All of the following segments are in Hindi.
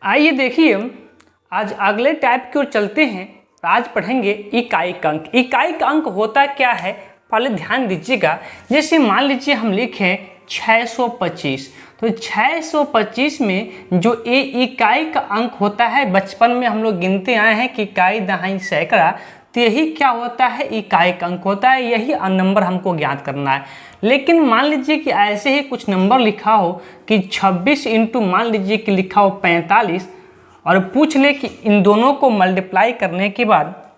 आइए देखिए, आज अगले टाइप की ओर चलते हैं। आज पढ़ेंगे इकाइक अंक। इकाइक अंक होता क्या है, पहले ध्यान दीजिएगा। जैसे मान लीजिए हम लिखें 625, तो 625 में जो ये इकाई का अंक होता है, बचपन में हम लोग गिनते आए हैं कि इकाई दहाई सैकड़ा, तो यही क्या होता है, इकाइक अंक होता है। यही नंबर हमको ज्ञात करना है। लेकिन मान लीजिए कि ऐसे ही कुछ नंबर लिखा हो कि 26 इंटू मान लीजिए कि लिखा हो 45, और पूछ ले कि इन दोनों को मल्टीप्लाई करने के बाद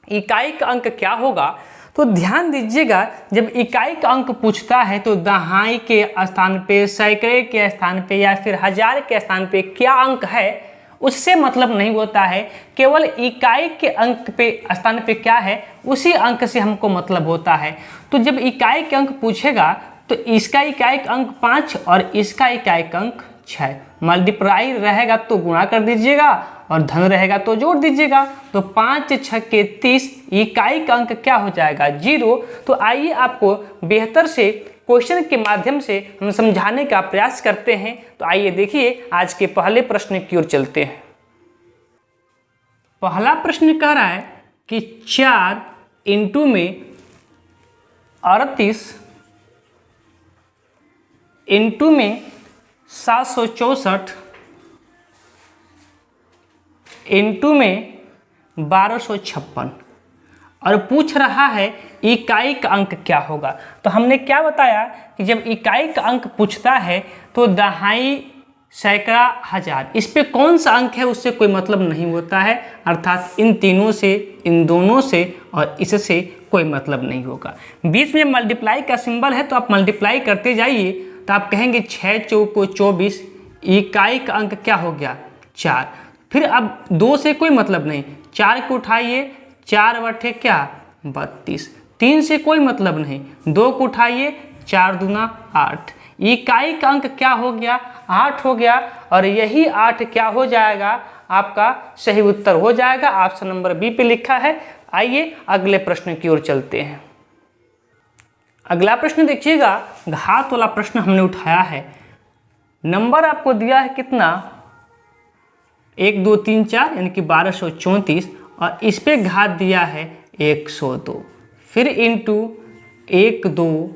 इकाइक अंक क्या होगा, तो ध्यान दीजिएगा, जब इकाइक अंक पूछता है तो दहाई के स्थान पे, सैकड़े के स्थान पे या फिर हजार के स्थान पे क्या अंक है उससे मतलब नहीं होता है। केवल इकाई के अंक पे स्थान पे क्या है उसी अंक से हमको मतलब होता है। तो जब इकाई के अंक पूछेगा तो इसका इकाइक अंक 5 और इसका इकाइक अंक 6, मल्टीप्लाई रहेगा तो गुणा कर दीजिएगा और धन रहेगा तो जोड़ दीजिएगा। तो 5 6 के 30, इकाइक अंक क्या हो जाएगा, 0। तो आइए आपको बेहतर से क्वेश्चन के माध्यम से हम समझाने का प्रयास करते हैं। तो आइए देखिए, आज के पहले प्रश्न की ओर चलते हैं। पहला प्रश्न कह रहा है कि 4 इंटू में 38 इंटू में 764 इंटू में 1256 और पूछ रहा है इकाइक अंक क्या होगा। तो हमने क्या बताया कि जब इकाइक अंक पूछता है तो दहाई, सैकड़ा, हजार, इस पे कौन सा अंक है उससे कोई मतलब नहीं होता है। अर्थात इन तीनों से, इन दोनों से और इससे कोई मतलब नहीं होगा। बीच में मल्टीप्लाई का सिंबल है तो आप मल्टीप्लाई करते जाइए। तो आप कहेंगे 6 चौको 24, इकाइक अंक क्या हो गया, 4। फिर अब 2 से कोई मतलब नहीं, 4 को उठाइए, 4 बटे क्या 32, 3 से कोई मतलब नहीं, 2 को उठाइए, 4 दूना 8, इकाइक अंक क्या हो गया, 8 हो गया। और यही 8 क्या हो जाएगा, आपका सही उत्तर हो जाएगा। ऑप्शन नंबर बी पे लिखा है। आइए अगले प्रश्न की ओर चलते हैं। अगला प्रश्न देखिएगा, घात वाला प्रश्न हमने उठाया है। नंबर आपको दिया है कितना, 1 2 3 4 यानी कि 1234, और इस पे घात दिया है 102, फिर इंटू 1 2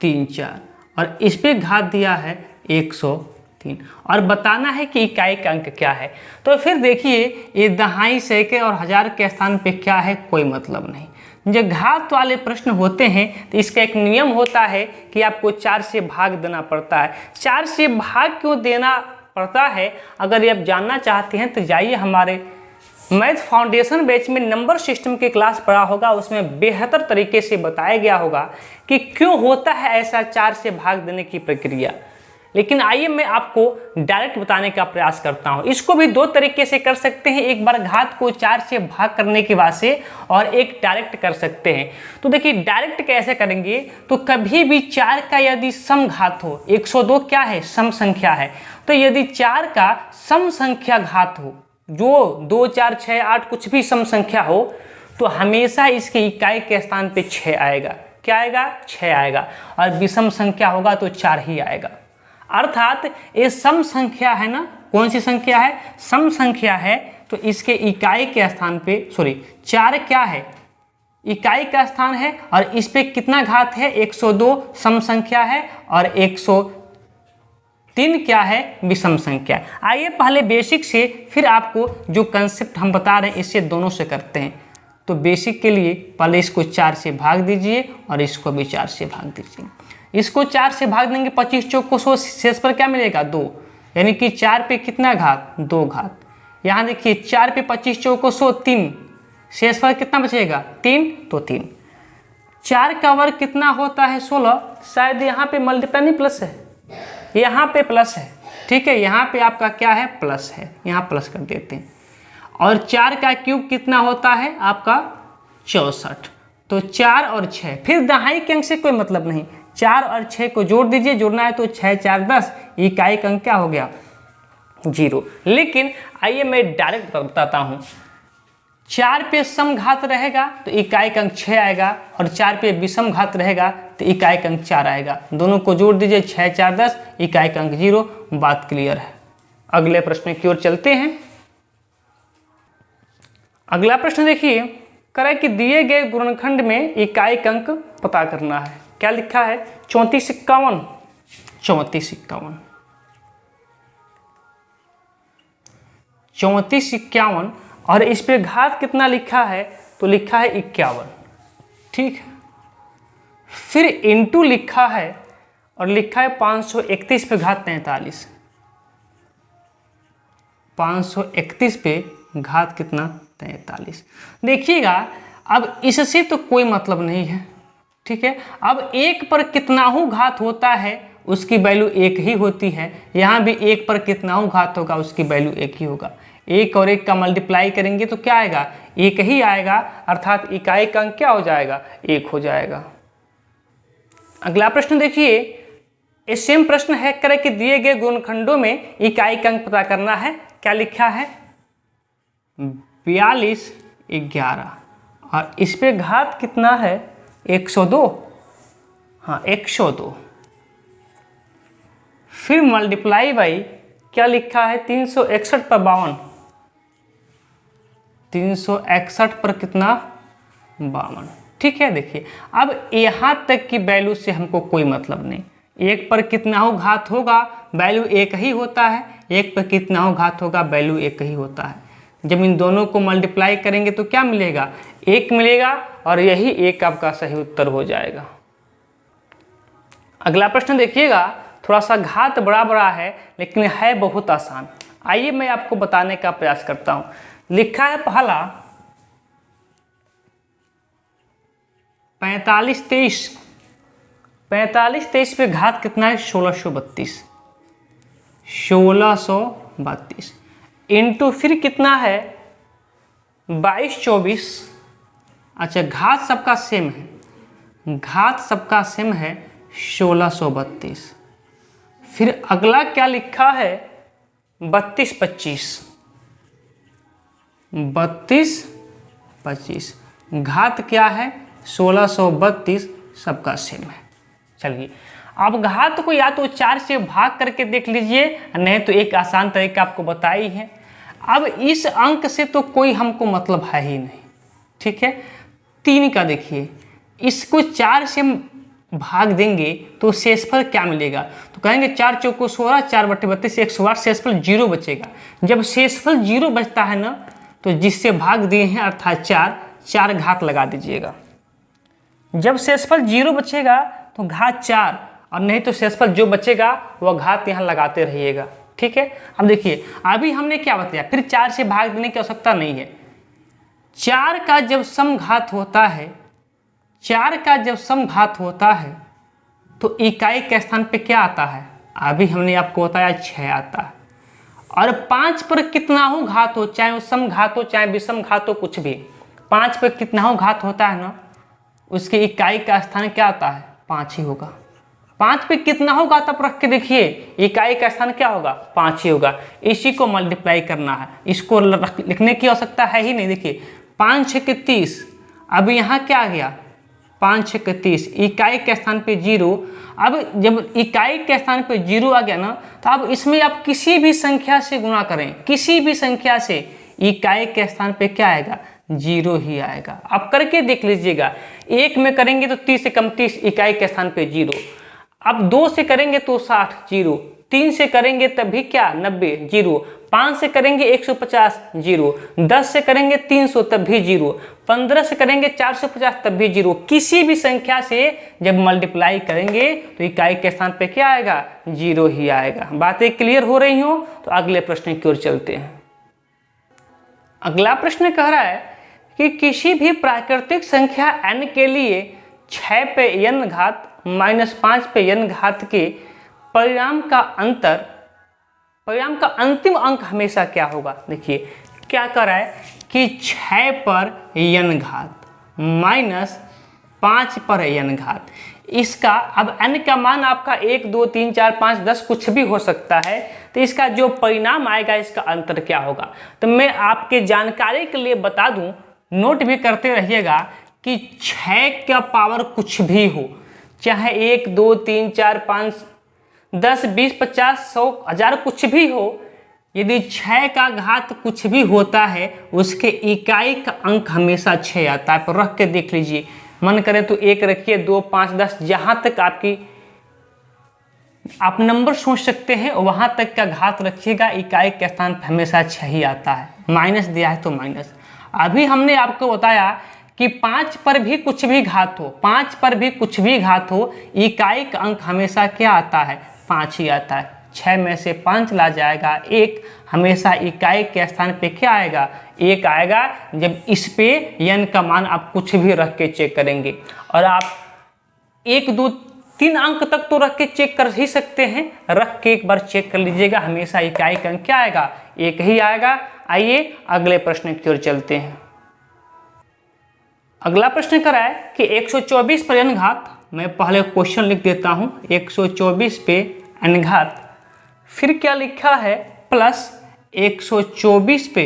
3 4 और इस पे घात दिया है 103, और बताना है कि इकाइक अंक क्या है। तो फिर देखिए, ये दहाई, सैकड़े और हजार के स्थान पे क्या है, कोई मतलब नहीं। जब घात वाले प्रश्न होते हैं तो इसका एक नियम होता है कि आपको 4 से भाग देना पड़ता है। 4 से भाग क्यों देना पड़ता है, अगर ये आप जानना चाहते हैं तो जाइए हमारे मैथ फाउंडेशन बैच में नंबर सिस्टम की क्लास पढ़ा होगा, उसमें बेहतर तरीके से बताया गया होगा कि क्यों होता है ऐसा 4 से भाग देने की प्रक्रिया। लेकिन आइए मैं आपको डायरेक्ट बताने का प्रयास करता हूं। इसको भी 2 तरीके से कर सकते हैं, एक बार घात को 4 से भाग करने के बाद से, और एक डायरेक्ट कर सकते हैं। तो देखिए डायरेक्ट कैसे करेंगे, तो कभी भी 4 का यदि सम घात हो, 102 क्या है, सम संख्या है, तो यदि 4 का सम संख्या घात हो, जो 2 4 6 8 कुछ भी सम संख्या हो, तो हमेशा इसके इकाई के स्थान पे 6 आएगा। क्या आएगा, 6 आएगा। और विषम संख्या होगा तो 4 ही आएगा। अर्थात ये सम संख्या है ना, कौन सी संख्या है, सम संख्या है, तो इसके इकाई के स्थान पे 4 क्या है, इकाई का स्थान है, और इस पे कितना घात है, 102 सम संख्या है, और 103 क्या है, विषम संख्या। आइए पहले बेसिक से, फिर आपको जो कंसेप्ट हम बता रहे हैं इससे दोनों से करते हैं। तो बेसिक के लिए पहले इसको 4 से भाग दीजिए और इसको भी 4 से भाग दीजिए। इसको 4 से भाग देंगे, 25 चौक को 100, शेष पर क्या मिलेगा, 2, यानी कि 4 पे कितना घात, 2 घात। यहाँ देखिए 4 पे 25 चौक को 100, 3, शेष पर कितना बचेगा, 3, तो 3। 4 का वर्ग कितना होता है, 16। शायद यहाँ पे मल्टीप्लाई नहीं, प्लस है, यहाँ पे प्लस है, ठीक है, यहाँ पे आपका क्या है, प्लस है, यहाँ प्लस कर देते हैं। और 4 का क्यूब कितना होता है आपका, 64। तो 4 और 6, फिर दहाई के अंक से कोई मतलब नहीं, 4 और 6 को जोड़ दीजिए, जोड़ना है तो 6 4 10, इकाइक अंक क्या हो गया, 0। लेकिन आइए मैं डायरेक्ट बताता हूँ, 4 पे सम घात रहेगा तो इकाइक अंक 6 आएगा, और 4 पे विषम घात रहेगा तो इकाइक अंक 4 आएगा। दोनों को जोड़ दीजिए, 6 4 10, इकाइक अंक 0। बात क्लियर है। अगले प्रश्न की ओर चलते हैं। अगला प्रश्न देखिए, करें कि दिए गए गुणनखंड में इकाई अंक पता करना है। क्या लिखा है? 34 51, 34 51, 34 51, और इस पे घात कितना लिखा है? तो लिखा है 51। ठीक है, फिर इंटू लिखा है और लिखा है 531 पे घात 43, 531 पे घात कितना? 43। देखिएगा, अब इससे तो कोई मतलब नहीं है। ठीक है, अब एक पर कितना हो घात होता है उसकी वैल्यू एक ही होती है। यहाँ भी एक पर कितना हो घात होगा उसकी वैल्यू एक ही होगा। एक और एक का मल्टीप्लाई करेंगे तो क्या आएगा? एक ही आएगा, अर्थात इकाई का अंक क्या हो जाएगा? एक हो जाएगा। अगला प्रश्न देखिए, ये सेम प्रश्न है, करें कि दिए गए गुणनखंडों में इकाई का अंक पता करना है। क्या लिखा है? 42 11, और इस पे घात कितना है? 102। हाँ, 102। फिर मल्टीप्लाई बाई क्या लिखा है? 361 पर 52, 361 पर कितना? 52। ठीक है, देखिए अब यहाँ तक की वैल्यू से हमको कोई मतलब नहीं। एक पर कितना हो घात होगा वैल्यू एक ही होता है, एक पर कितना हो घात होगा वैल्यू एक ही होता है। जब इन दोनों को मल्टीप्लाई करेंगे तो क्या मिलेगा? एक मिलेगा, और यही एक आपका सही उत्तर हो जाएगा। अगला प्रश्न देखिएगा, थोड़ा सा घात बड़ा बड़ा है लेकिन है बहुत आसान। आइए मैं आपको बताने का प्रयास करता हूँ। लिखा है पहला 45 23, 45 23 पे घात कितना है? 1632, 1632 इंटू फिर कितना है? 22 24। अच्छा, घात सबका सेम है, घात सबका सेम है 1632। फिर अगला क्या लिखा है? 32 25, 32 25, घात क्या है? 1632, सबका सेम है। चलिए, अब घात को या तो 4 से भाग करके देख लीजिए, नहीं तो एक आसान तरीका आपको बताई है। अब इस अंक से तो कोई हमको मतलब है ही नहीं। ठीक है, 3 का देखिए, इसको 4 से भाग देंगे तो शेषफल क्या मिलेगा? तो कहेंगे 4 चौको 16, 4/32, 108, शेषफल 0 बचेगा। जब शेषफल 0 बचता है ना, तो जिससे भाग दिए हैं अर्थात 4 घात लगा दीजिएगा। जब शेषफल 0 बचेगा तो घात 4, और नहीं तो शेषफल जो बचेगा वह घात यहाँ लगाते रहिएगा। ठीक है, अब देखिए अभी हमने क्या बताया, फिर 4 से भाग देने की आवश्यकता नहीं है। 4 का जब समघात होता है, 4 का जब समघात होता है तो इकाई के स्थान पे क्या आता है? अभी हमने आपको बताया 6 आता है। और 5 पर कितना हो घात हो, चाहे वो समघात हो चाहे विषम घात हो, कुछ भी 5 पर कितना हो घात होता है ना, उसकी इकाई का स्थान क्या आता है? 5 ही होगा। 5 पे कितना होगा तब रख के देखिए, इकाई का स्थान क्या होगा? 5 ही होगा। इसी को मल्टीप्लाई करना है, इसको लिखने की आवश्यकता है ही नहीं। देखिए 5 6 30, अब यहाँ क्या आ गया? 5 6 30, इकाई के स्थान पे 0। अब जब इकाई के स्थान पे 0 आ गया ना, तो अब इसमें आप किसी भी संख्या से गुणा करें, किसी भी संख्या से, इकाई के स्थान पे क्या आएगा? 0 ही आएगा। आप करके देख लीजिएगा। 1 में करेंगे तो 30 से कम 30, इकाई के स्थान पे 0। अब 2 से करेंगे तो 60, 0। 3 से करेंगे तब भी क्या? 90, 0। 5 से करेंगे 150, 0। 10 से करेंगे 300 तब भी 0। 15 से करेंगे 450 तब भी 0। किसी भी संख्या से जब मल्टीप्लाई करेंगे तो इकाई के स्थान पे क्या आएगा? 0 ही आएगा। बातें क्लियर हो रही हो तो अगले प्रश्न की ओर चलते हैं। अगला प्रश्न कह रहा है कि किसी भी प्राकृतिक संख्या n के लिए 6 पे n घात -5 पे n घात के परिणाम का अंतिम अंक हमेशा क्या होगा? देखिए क्या कर रहा है कि 6 पर n घात -5 पर n घात, इसका अब n का मान आपका 1 2 3 4 5 10 कुछ भी हो सकता है, तो इसका जो परिणाम आएगा इसका अंतर क्या होगा? तो मैं आपके जानकारी के लिए बता दूं, नोट भी करते रहिएगा कि 6 का पावर कुछ भी हो, चाहे 1 2 3 4 5 10 20 50 100 1000 कुछ भी हो, यदि 6 का घात कुछ भी होता है उसके इकाई का अंक हमेशा 6 आता है। पर रख के देख लीजिए, मन करे तो 1 रखिए, 2, 5, 10, जहाँ तक आप नंबर सोच सकते हैं वहाँ तक का घात रखिएगा, इकाई के स्थान पर हमेशा 6 ही आता है। माइनस दिया है तो माइनस। अभी हमने आपको बताया कि 5 पर भी कुछ भी घात हो, 5 पर भी कुछ भी घात हो, इकाई का अंक हमेशा क्या आता है? 5 ही आता है। 6 में से 5 ला जाएगा 1, हमेशा इकाई के स्थान पे क्या आएगा? 1 आएगा। जब इस पे n का मान आप कुछ भी रख के चेक करेंगे, और आप 1, 2, 3 अंक तक तो रख के चेक कर ही सकते हैं, रख के एक बार चेक कर लीजिएगा, हमेशा इकाई का अंक क्या आएगा? 1 ही आएगा। आइए अगले प्रश्न की ओर चलते हैं। अगला प्रश्न करा है कि 124 पर n घात, मैं पहले क्वेश्चन लिख देता हूं, 124 पे n घात, फिर क्या लिखा है? प्लस 124 पे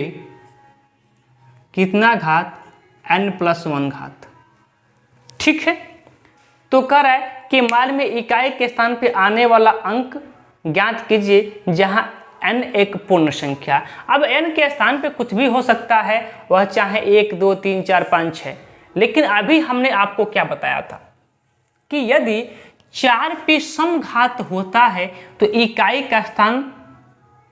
कितना घात? n+1 घात। ठीक है, तो कह रहा है कि मान में इकाई के स्थान पे आने वाला अंक ज्ञात कीजिए जहां n एक पूर्ण संख्या। अब n के स्थान पे कुछ भी हो सकता है, वह चाहे 1, 2, 3, 4, 5, 6, लेकिन अभी हमने आपको क्या बताया था कि यदि 4 पे समघात होता है तो इकाई का स्थान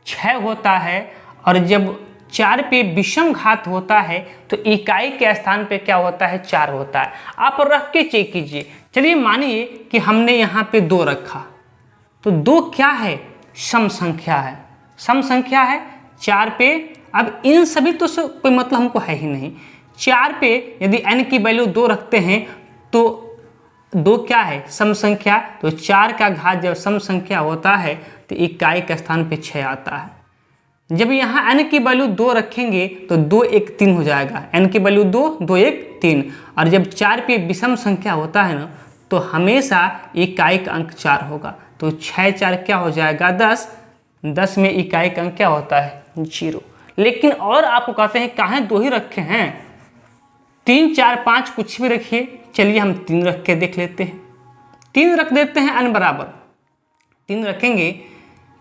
6 होता है, और जब 4 पे विषम घात होता है तो इकाई के स्थान पे क्या होता है? 4 होता है। आप रख के चेक कीजिए। चलिए मानिए कि हमने यहाँ पे 2 रखा, तो 2 क्या है? सम संख्या है, सम संख्या है 4 पे। अब इन सभी तो कोई मतलब हमको है ही नहीं। 4 पे यदि n की वैल्यू 2 रखते हैं तो 2 क्या है? सम संख्या। तो 4 का घात जब सम संख्या होता है तो इकाई के स्थान पे 6 आता है। जब यहाँ n की वैल्यू 2 रखेंगे तो 2, 1, 3 हो जाएगा। n की वैल्यू 2, 2, 1, 3। और जब 4 पे विषम संख्या होता है ना, तो हमेशा इकाई का अंक 4 होगा। तो 6, 4 क्या हो जाएगा? 10। 10 में इकाई का अंक क्या होता है? 0। लेकिन और आपको कहते हैं काहे 2 ही रखे हैं? 3, 4, 5 कुछ भी रखिए। चलिए हम 3 रख के देख लेते हैं। 3 रख देते हैं, n बराबर 3 रखेंगे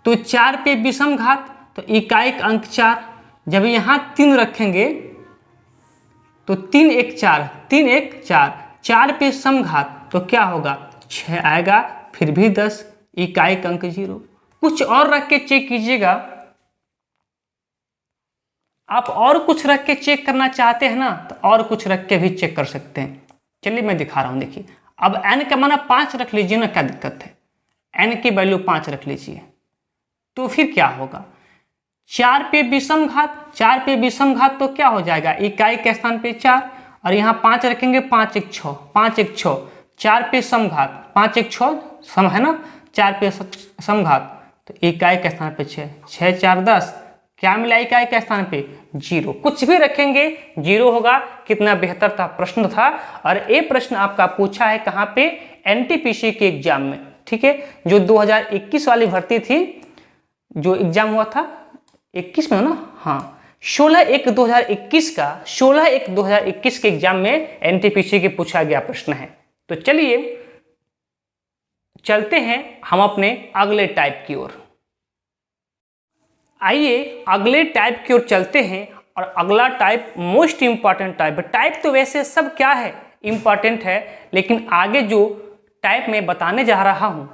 तो 4 पे विषम घात, तो इकाई का अंक 4। जब यहाँ 3 रखेंगे तो 3, 1, 4, 3, 1, 4, 4 पे समघात तो क्या होगा? 6 आएगा। फिर भी 10, इकाई का अंक 0। कुछ और रख के चेक कीजिएगा। आप और कुछ रख के चेक करना चाहते हैं ना, तो और कुछ रख के भी चेक कर सकते हैं। चलिए मैं दिखा रहा हूं। देखिए, अब n का मान 5 रख लीजिए ना, क्या दिक्कत है? n की वैल्यू 5 रख लीजिए, तो फिर क्या होगा? 4 पे विषम घात, 4 पे विषम घात तो क्या हो जाएगा? इकाई के स्थान पे 4, और यहाँ 5 रखेंगे, 5, 1, 6, 5, 1, 6, 4 पे समघात, 5, 1, 6 सम है ना, 4 पे समघात, तो इकाई के स्थान पे 6, 6, 4, 10, क्या मिला इकाई के स्थान पे? 0। कुछ भी रखेंगे 0 होगा। कितना बेहतर था प्रश्न था। और ये प्रश्न आपका पूछा है कहाँ पे? एनटीपीसी के एग्जाम में। ठीक है, जो 2021 वाली भर्ती थी, जो एग्जाम हुआ था 21 में ना, हाँ, 16/1/2021 का 16/1/2021 के एग्जाम में एनटीपीसी के पूछा गया प्रश्न है। तो चलिए चलते हैं हम अपने अगले टाइप की ओर। आइए अगले टाइप की ओर चलते हैं। और अगला टाइप मोस्ट इंपॉर्टेंट टाइप है। टाइप तो वैसे सब क्या है? इंपॉर्टेंट है, लेकिन आगे जो टाइप मैं बताने जा रहा हूं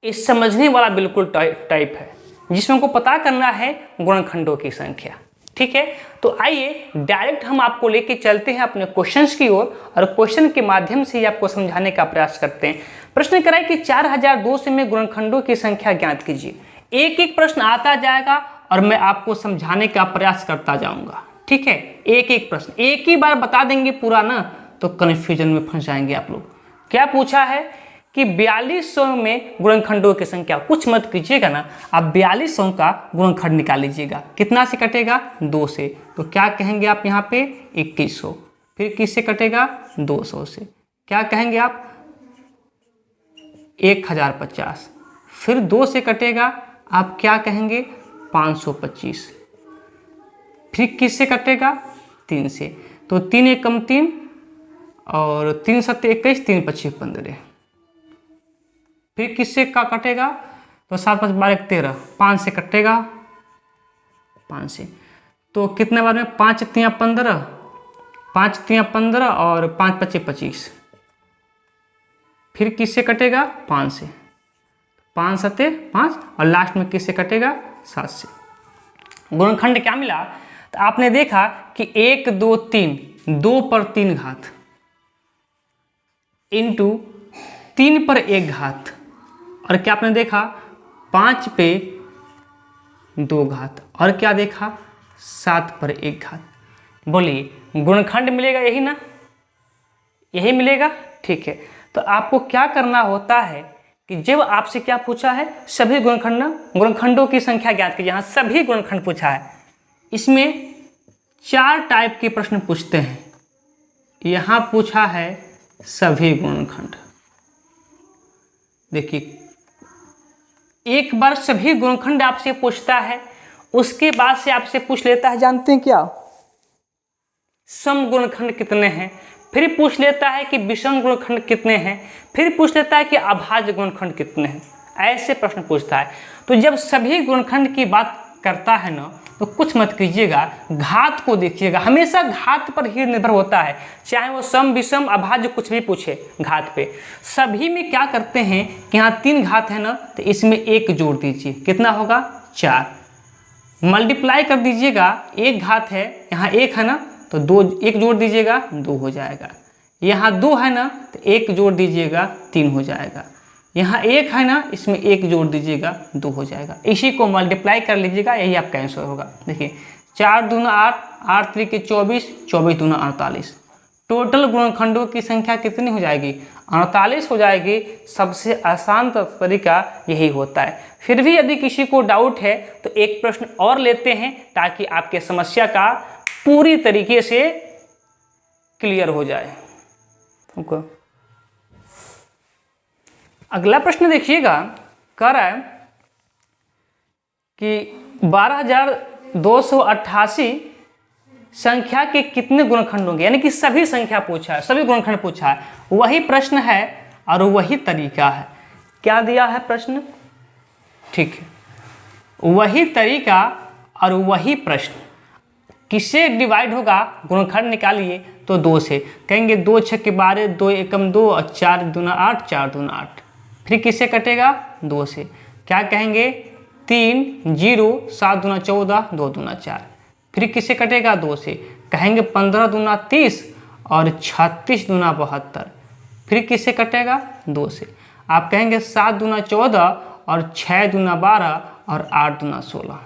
इस समझने वाला बिल्कुल टाइप है, जिसमें हमको पता करना है गुणनखंडों की संख्या। ठीक है, तो आइए डायरेक्ट हम आपको लेके चलते हैं अपने क्वेश्चंस की ओर, और क्वेश्चन के माध्यम से ही आपको समझाने का प्रयास करते हैं। प्रश्न कराए कि 4002 में गुणनखंडों की संख्या ज्ञात कीजिए। एक एक प्रश्न आता जाएगा और मैं आपको समझाने का प्रयास करता जाऊंगा। ठीक है, एक एक प्रश्न एक ही बार बता देंगे पूरा ना, तो कन्फ्यूजन में फंस जाएंगे आप लोग। क्या पूछा है कि 4200 में गुणनखंडों की संख्या। कुछ मत कीजिएगा ना, आप 4200 का गुणनखंड निकाल लीजिएगा। कितना से कटेगा? 2 से। तो क्या कहेंगे आप यहाँ पे? 2100। फिर किससे कटेगा? 200 से। क्या कहेंगे आप? 1050। फिर 2 से कटेगा, आप क्या कहेंगे? 525। फिर किससे कटेगा? 3 से। तो 3 एकम 3 और 3 7 21, 3 25 15। फिर किससे का कटेगा? तो 7 5 12 13, 5 से कटेगा 5 से। तो कितने बार में 5 तियाँ 15, 5 तियाँ 15 और 5 पचे 25। फिर किससे कटेगा? 5 से। 5 सते 5 और लास्ट में किससे कटेगा? 7 से। गुणनखंड क्या मिला? तो आपने देखा कि 1 2 3, 2 पर 3 घात इंटू 3 पर 1 घात, और क्या आपने देखा? 5 पे 2 घात, और क्या देखा? 7 पर 1 घात। बोलिए गुणनखंड मिलेगा यही ना? यही मिलेगा। ठीक है, तो आपको क्या करना होता है कि जब आपसे क्या पूछा है, सभी गुणनखंडों की संख्या ज्ञात कीजिए। यहाँ सभी गुणनखंड पूछा है। इसमें 4 टाइप के प्रश्न पूछते हैं। यहाँ पूछा है सभी गुणनखंड। देखिए, एक बार सभी गुणनखंड आपसे पूछता है, उसके बाद से आपसे पूछ लेता है, जानते हैं क्या? सम गुणनखंड कितने हैं। फिर पूछ लेता है कि विषम गुणनखंड कितने हैं। फिर पूछ लेता है कि अभाज्य गुणनखंड कितने हैं। ऐसे प्रश्न पूछता है। तो जब सभी गुणनखंड की बात करता है ना, तो कुछ मत कीजिएगा, घात को देखिएगा। हमेशा घात पर ही निर्भर होता है, चाहे वो सम विषम अभाज्य कुछ भी पूछे। घात पे सभी में क्या करते हैं कि यहाँ 3 घात है ना, तो इसमें 1 जोड़ दीजिए। कितना होगा? 4। मल्टीप्लाई कर दीजिएगा, 1 घात है, यहाँ 1 है ना, तो 2 1 जोड़ दीजिएगा, 2 हो जाएगा। यहाँ 2 है ना, तो 1 जोड़ दीजिएगा, 3 हो जाएगा। यहाँ 1 है ना, इसमें 1 जोड़ दीजिएगा, 2 हो जाएगा। इसी को मल्टीप्लाई कर लीजिएगा, यही आपका आंसर होगा। देखिए 4 दूना 8, 8 3 के 24, 24 दूना 48। टोटल गुणनखंडों की संख्या कितनी हो जाएगी? 48 हो जाएगी। सबसे आसान तरीका यही होता है। फिर भी यदि किसी को डाउट है तो एक प्रश्न और लेते हैं, ताकि आपके समस्या का पूरी तरीके से क्लियर हो जाए। अगला प्रश्न देखिएगा, कह रहा है कि 12,288 संख्या के कितने गुणनखंड होंगे, यानी कि सभी संख्या पूछा है, सभी गुणनखंड पूछा है। वही प्रश्न है और वही तरीका है। क्या दिया है प्रश्न? ठीक है, वही तरीका और वही प्रश्न। किससे डिवाइड होगा? गुणनखंड निकालिए तो 2 से। कहेंगे 2 6 के 12, 2 एकम 2 और 4 दूना 8, 4 दूना 8। फिर किससे कटेगा? 2 से। क्या कहेंगे? 3 0 7 दूना 14, 2 दूना 4। फिर किससे कटेगा? 2 से। कहेंगे 15 दूना 30 और 36 दूना 72। फिर किससे कटेगा? 2 से। आप कहेंगे 7 दूना 14 और 6 दूना 12 और 8 दूना 16।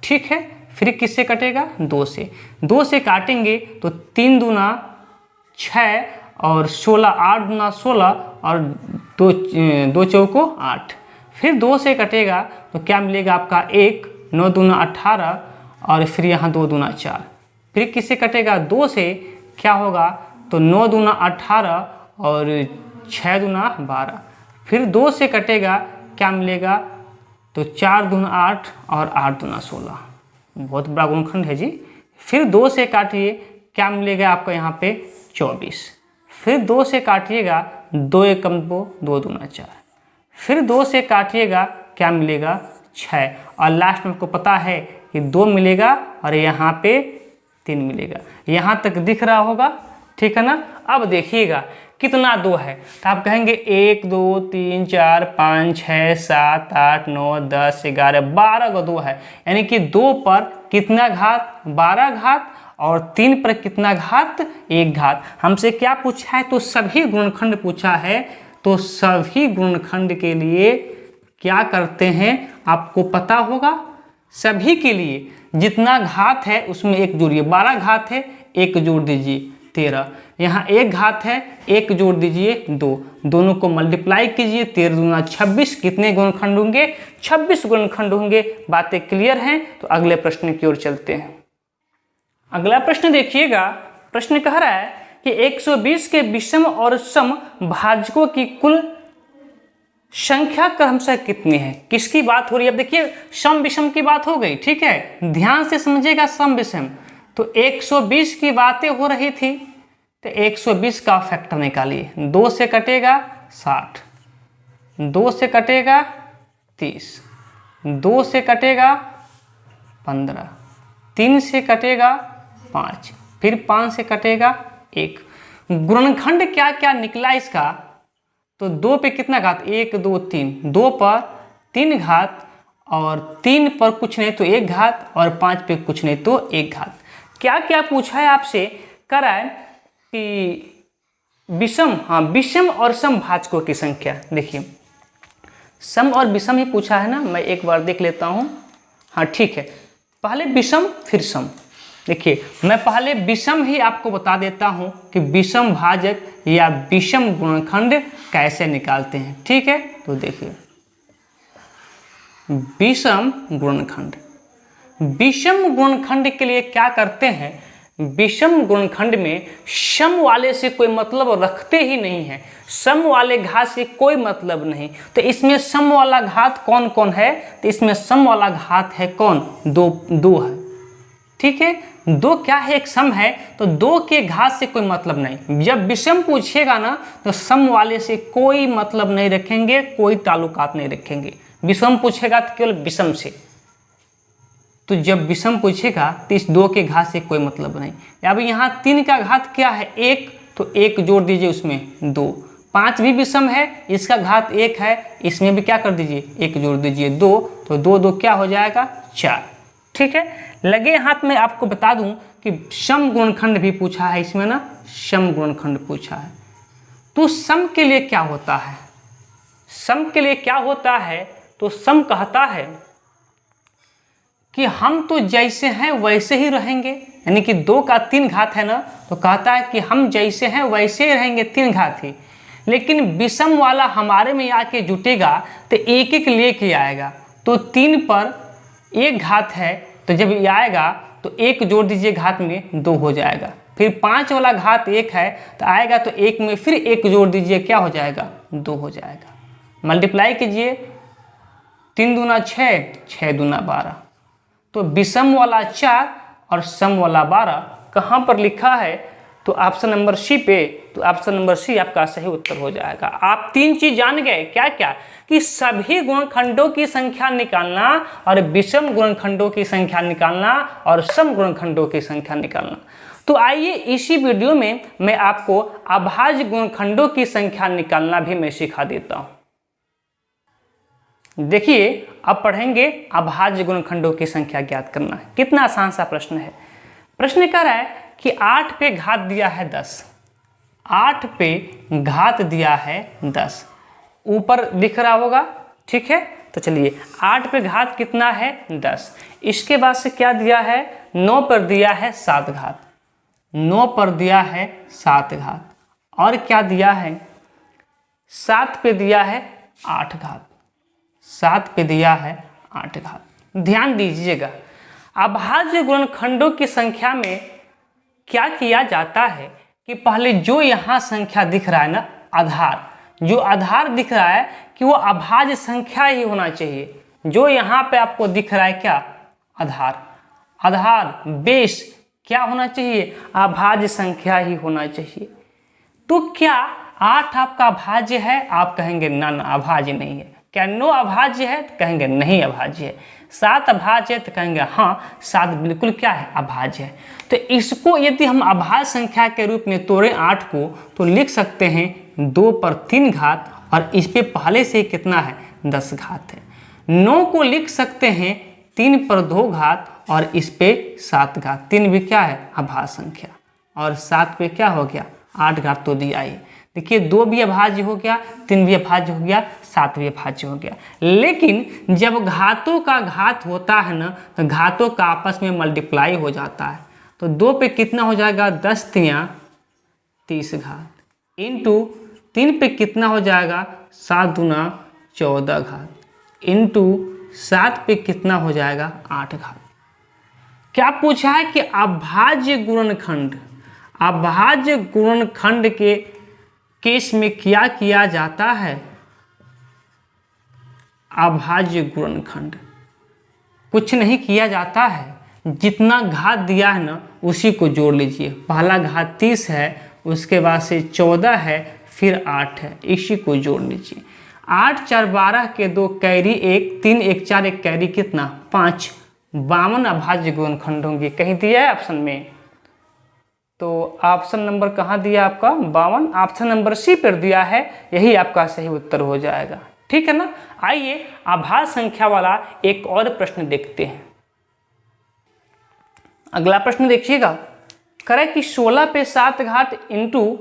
ठीक है, फिर किससे कटेगा? 2 से। 2 से काटेंगे तो 3 दूना 6 और 16, 8 दूना 16 और 2 चौको 8। फिर 2 से कटेगा तो क्या मिलेगा आपका? 1 9 दूना 18 और फिर यहाँ 2 दूना 4। फिर किससे कटेगा? 2 से। क्या होगा? तो 9 दूना 18 और 6 दूना 12। फिर 2 से कटेगा, क्या मिलेगा? तो 4 दूना 8 और 8 दूना 16। बहुत बड़ा गुणनखंड है जी। फिर 2 से काटिए, क्या मिलेगा आपको? यहाँ पे 24। फिर 2 से काटिएगा, 2 एकम 2, 2 दूना 4। फिर 2 से काटिएगा, क्या मिलेगा? 6। और लास्ट में आपको पता है कि 2 मिलेगा और यहाँ पे 3 मिलेगा। यहाँ तक दिख रहा होगा, ठीक है ना? अब देखिएगा कितना 2 है, तो आप कहेंगे 1 2 3 4 5 6 7 8 9 10 11 12 का 2 है। यानी कि 2 पर कितना घात? 12 घात। और 3 पर कितना घात? 1 घात। हमसे क्या पूछा है? तो सभी गुणनखंड पूछा है। तो सभी गुणनखंड के लिए क्या करते हैं आपको पता होगा। सभी के लिए जितना घात है उसमें 1 जोड़िए। 12 घात है, 1 जोड़ दीजिए 13। यहाँ 1 घात है, 1 जोड़ दीजिए 2। दोनों को मल्टीप्लाई कीजिए, 13 दूना 26। कितने गुणनखंड होंगे? 26 गुणनखंड होंगे। बातें क्लियर हैं? तो अगले प्रश्न की ओर चलते हैं। अगला प्रश्न देखिएगा। प्रश्न कह रहा है कि 120 के विषम और सम भाजकों की कुल संख्या क्रमशः कितनी है? किसकी बात हो रही है? अब देखिए सम विषम की बात हो गई, ठीक है, ध्यान से समझिएगा। सम विषम तो 120 की बातें हो रही थी, तो 120 का फैक्टर निकालिए। 2 से कटेगा 60, 2 से कटेगा 30, 2 से कटेगा 15, 3 से कटेगा 5, फिर 5 से कटेगा 1। गुणनखंड क्या क्या निकला इसका, तो 2 पे कितना घात, 1 2 3, 2 पर 3 घात, और 3 पर कुछ नहीं तो 1 घात, और 5 पे कुछ नहीं तो 1 घात। क्या क्या पूछा है आपसे, करा है कि विषम, हाँ विषम और समभाजकों की संख्या। देखिए सम और विषम ही पूछा है ना, मैं एक बार देख लेता हूँ। हाँ ठीक है, पहले विषम फिर सम। देखिए मैं पहले विषम ही आपको बता देता हूँ कि विषम भाजक या विषम गुणनखंड कैसे निकालते हैं। ठीक है, तो देखिए विषम गुणनखंड, विषम गुणनखंड के लिए क्या करते हैं, विषम गुणनखंड में सम वाले से कोई मतलब रखते ही नहीं है, सम वाले घात से कोई मतलब नहीं। तो इसमें सम वाला घात कौन कौन है, तो इसमें सम वाला घात है कौन, 2 है। ठीक है, 2 क्या है, एक सम है, तो 2 के घात से कोई मतलब नहीं। जब विषम पूछेगा ना तो सम वाले से कोई मतलब नहीं रखेंगे, कोई ताल्लुकात नहीं रखेंगे। विषम पूछेगा तो केवल विषम से, तो जब विषम पूछेगा तो इस 2 के घात से कोई मतलब नहीं। अब यहाँ 3 का घात क्या है, 1, तो 1 जोड़ दीजिए उसमें 2। 5 भी विषम है, इसका घात 1 है, इसमें भी क्या कर दीजिए 1 जोड़ दीजिए 2, तो 2 2 क्या हो जाएगा 4। ठीक है, लगे हाथ में आपको बता दूं कि सम गुणनखंड भी पूछा है इसमें ना, सम गुणनखंड पूछा है। तो सम के लिए क्या होता है, सम के लिए क्या होता है, तो सम कहता है कि हम तो जैसे हैं वैसे ही रहेंगे, यानी कि 2 का 3 घात है ना, तो कहता है कि हम जैसे हैं वैसे ही रहेंगे, 3 घात ही। लेकिन विषम वाला हमारे में आके जुटेगा तो एक एक लेके आएगा, तो 3 पर 1 घात है, तो जब ये आएगा तो 1 जोड़ दीजिए घात में 2 हो जाएगा। फिर 5 वाला घात 1 है, तो आएगा तो 1 में फिर 1 जोड़ दीजिए, क्या हो जाएगा 2 हो जाएगा। मल्टीप्लाई कीजिए, 3 दूना 6, 6 दूना 12, तो विषम वाला 4 और सम वाला 12 कहाँ पर लिखा है, तो ऑप्शन नंबर सी पे, तो ऑप्शन नंबर सी आपका सही उत्तर हो जाएगा। आप 3 चीज जान गए, क्या क्या, कि सभी गुणनखंडों की संख्या निकालना, और विषम गुणनखंडों की संख्या निकालना, और सम गुणनखंडों की संख्या निकालना। तो आइए इसी वीडियो में मैं आपको अभाज्य गुणनखंडों की संख्या निकालना भी मैं सिखा देता हूँ। देखिए अब पढ़ेंगे अभाज्य गुणनखंडों की संख्या ज्ञात करना है। कितना आसान सा प्रश्न है। प्रश्न कह रहा है कि 8 पे घात दिया है 10, 8 पे घात दिया है 10, ऊपर दिख रहा होगा। ठीक है, तो चलिए 8 पे घात कितना है 10, इसके बाद से क्या दिया है, 9 पर दिया है 7 घात, 9 पर दिया है 7 घात, और क्या दिया है, 7 पे दिया है 8 घात, 7 पे दिया है 8 घात। ध्यान दीजिएगा, अभाज्य गुणनखंडों की संख्या में क्या किया जाता है कि पहले जो यहाँ संख्या दिख रहा है ना, आधार, जो आधार दिख रहा है कि वो अभाज्य संख्या ही होना चाहिए। जो यहाँ पे आपको दिख रहा है क्या, आधार, आधार बेस क्या होना चाहिए, अभाज्य संख्या ही होना चाहिए। तो क्या 8 आपका अभाज्य है, आप कहेंगे ना ना अभाज्य नहीं है। क्या 9 अभाज्य है, तो कहेंगे नहीं अभाज्य है। 7 अभाज्य है, तो कहेंगे हाँ 7 बिल्कुल क्या है, अभाज्य है। तो इसको यदि हम अभाज्य संख्या के रूप में तोड़ें 8 को, तो लिख सकते हैं 2 पर 3 घात, और इस पे पहले से कितना है 10 घात है। 9 को लिख सकते हैं 3 पर 2 घात, और इस पे 7 घात, 3 भी क्या है अभाज्य संख्या, और 7 पे क्या हो गया 8 घात तो दिया ही। देखिए 2 भी अभाज्य हो गया, 3 भी अभाज्य हो गया, 7 भी अभाज्य हो गया। लेकिन जब घातों का घात होता है ना, तो घातों का आपस में मल्टीप्लाई हो जाता है। तो 2 पे कितना हो जाएगा 10 तियां 30 घात, इंटू 3 पे कितना हो जाएगा 7 दूना 14 घात, इंटू 7 पे कितना हो जाएगा 8 घात। क्या पूछा है कि अभाज्य गुणनखंड, अभाज्य गुणनखंड के केस में क्या किया जाता है, अभाज्य गुणनखंड कुछ नहीं किया जाता है, जितना घात दिया है ना उसी को जोड़ लीजिए। पहला घात 30 है, उसके बाद से 14 है, फिर 8 है, इसी को जोड़ लीजिए। 8 4 12 के 2 कैरी 1, 3 1 4 1 कैरी कितना 5, 52 अभाज्य गुणनखंड होंगे। कहीं दिया है ऑप्शन में? तो ऑप्शन नंबर कहाँ दिया आपका 52, ऑप्शन नंबर सी पर दिया है, यही आपका सही उत्तर हो जाएगा। ठीक है ना। आइए अभाज्य संख्या वाला एक और प्रश्न देखते हैं। अगला प्रश्न देखिएगा, करे कि 16 पे 7 घात इंटू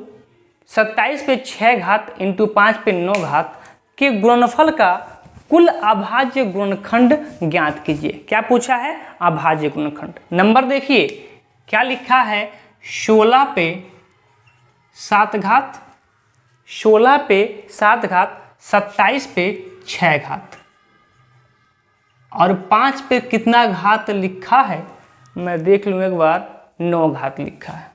27 पे 6 घात इंटू 5 पे 9 घात के गुणनफल का कुल अभाज्य गुणनखंड ज्ञात कीजिए। क्या पूछा है? अभाज्य गुणनखंड। नंबर देखिए क्या लिखा है, 16 पे 7 घात, 16 पे 7 घात, 27 पे 6 घात और 5 पे कितना घात लिखा है, मैं देख लूँ एक बार, 9 घात लिखा है।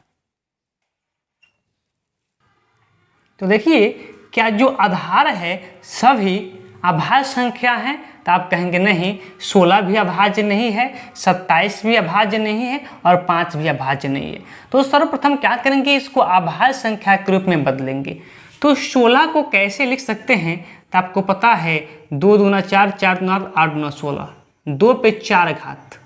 तो देखिए क्या जो आधार है सभी अभाज्य संख्या हैं? तो आप कहेंगे नहीं, 16 भी अभाज्य नहीं है, 27 भी अभाज्य नहीं है और 5 भी अभाज्य नहीं है। तो सर्वप्रथम क्या करेंगे, इसको अभाज्य संख्या के रूप में बदलेंगे। तो 16 को कैसे लिख सकते हैं? तो आपको पता है 2 दूना 4, 4 दूना 8 दूना 16, 2 पे 4 घात,